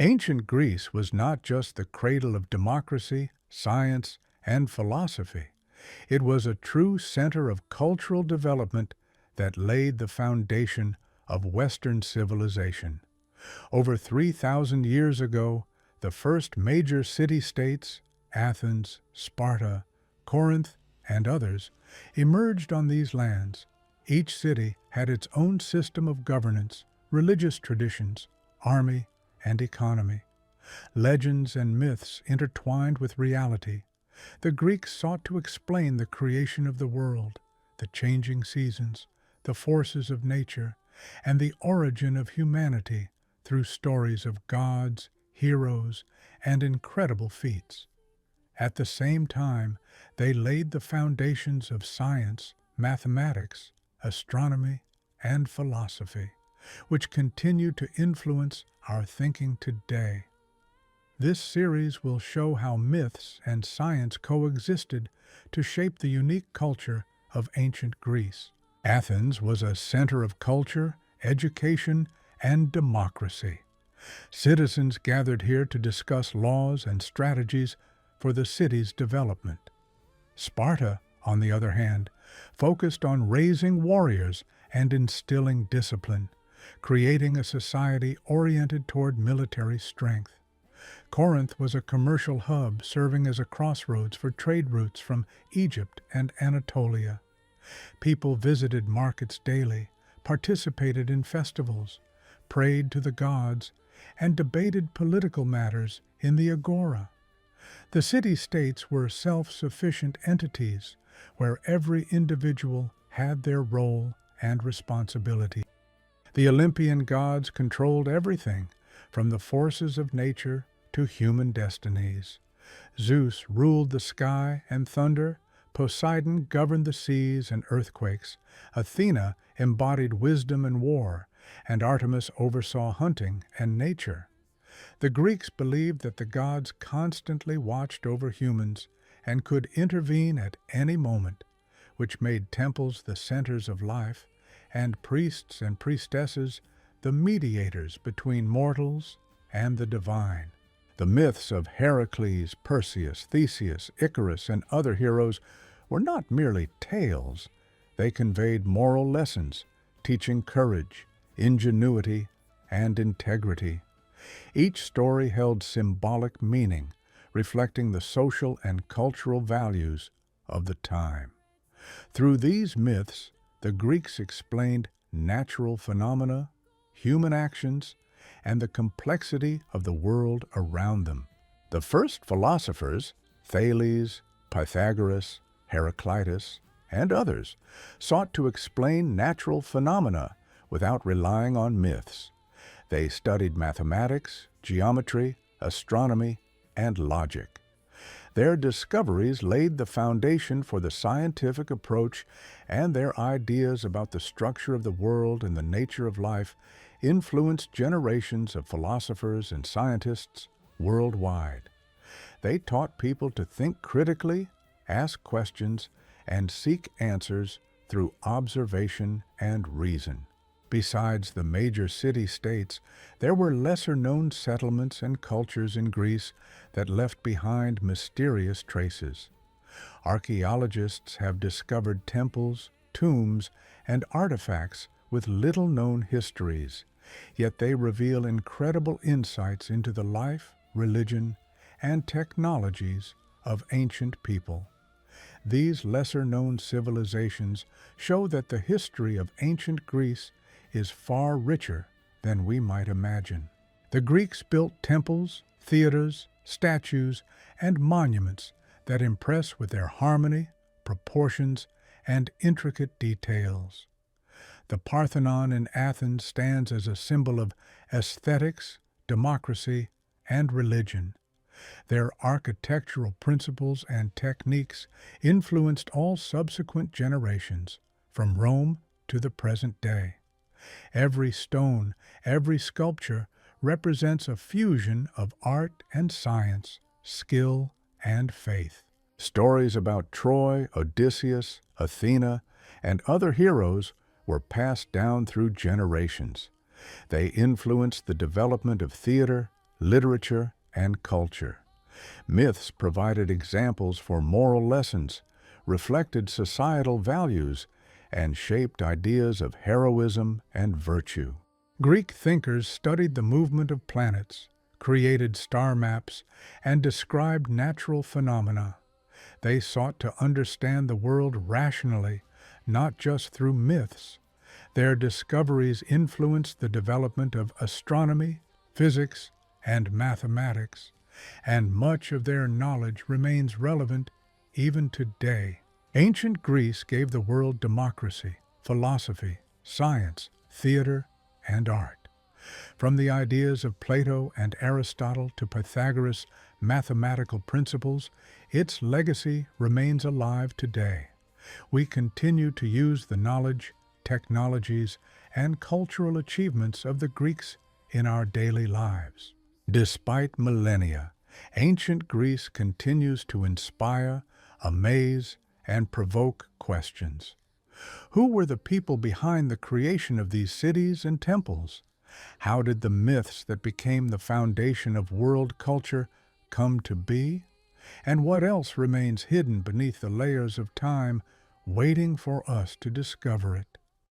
Ancient Greece was not just the cradle of democracy, science, and philosophy. It was a true center of cultural development that laid the foundation of Western civilization. Over 3,000 years ago, the first major city-states, Athens, Sparta, Corinth, and others, emerged on these lands. Each city had its own system of governance, religious traditions, army, and economy. Legends and myths intertwined with reality. The Greeks sought to explain the creation of the world, the changing seasons, the forces of nature, and the origin of humanity through stories of gods, heroes, and incredible feats. At the same time, they laid the foundations of science, mathematics, astronomy, and philosophy, which continue to influence our thinking today. This series will show how myths and science coexisted to shape the unique culture of ancient Greece. Athens was a center of culture, education, and democracy. Citizens gathered here to discuss laws and strategies for the city's development. Sparta, on the other hand, focused on raising warriors and instilling discipline, creating a society oriented toward military strength. Corinth was a commercial hub serving as a crossroads for trade routes from Egypt and Anatolia. People visited markets daily, participated in festivals, prayed to the gods, and debated political matters in the agora. The city-states were self-sufficient entities where every individual had their role and responsibility. The Olympian gods controlled everything, from the forces of nature to human destinies. Zeus ruled the sky and thunder, Poseidon governed the seas and earthquakes, Athena embodied wisdom and war, and Artemis oversaw hunting and nature. The Greeks believed that the gods constantly watched over humans and could intervene at any moment, which made temples the centers of life, and priests and priestesses the mediators between mortals and the divine. The myths of Heracles, Perseus, Theseus, Icarus, and other heroes were not merely tales. They conveyed moral lessons, teaching courage, ingenuity, and integrity. Each story held symbolic meaning, reflecting the social and cultural values of the time. Through these myths, the Greeks explained natural phenomena, human actions, and the complexity of the world around them. The first philosophers, Thales, Pythagoras, Heraclitus, and others, sought to explain natural phenomena without relying on myths. They studied mathematics, geometry, astronomy, and logic. Their discoveries laid the foundation for the scientific approach, and their ideas about the structure of the world and the nature of life influenced generations of philosophers and scientists worldwide. They taught people to think critically, ask questions, and seek answers through observation and reason. Besides the major city-states, there were lesser-known settlements and cultures in Greece that left behind mysterious traces. Archaeologists have discovered temples, tombs, and artifacts with little-known histories, yet they reveal incredible insights into the life, religion, and technologies of ancient people. These lesser-known civilizations show that the history of ancient Greece is far richer than we might imagine. The Greeks built temples, theaters, statues, and monuments that impress with their harmony, proportions, and intricate details. The Parthenon in Athens stands as a symbol of aesthetics, democracy, and religion. Their architectural principles and techniques influenced all subsequent generations, from Rome to the present day. Every stone, every sculpture represents a fusion of art and science, skill and faith. Stories about Troy, Odysseus, Athena, and other heroes were passed down through generations. They influenced the development of theater, literature, and culture. Myths provided examples for moral lessons, reflected societal values, and shaped ideas of heroism and virtue. Greek thinkers studied the movement of planets, created star maps, and described natural phenomena. They sought to understand the world rationally, not just through myths. Their discoveries influenced the development of astronomy, physics, and mathematics, and much of their knowledge remains relevant even today. Ancient Greece gave the world democracy, philosophy, science, theater, and art. From the ideas of Plato and Aristotle to Pythagoras' mathematical principles, its legacy remains alive today. We continue to use the knowledge, technologies, and cultural achievements of the Greeks in our daily lives. Despite millennia, ancient Greece continues to inspire, amaze, and provoke questions. Who were the people behind the creation of these cities and temples? How did the myths that became the foundation of world culture come to be? And what else remains hidden beneath the layers of time, waiting for us to discover it?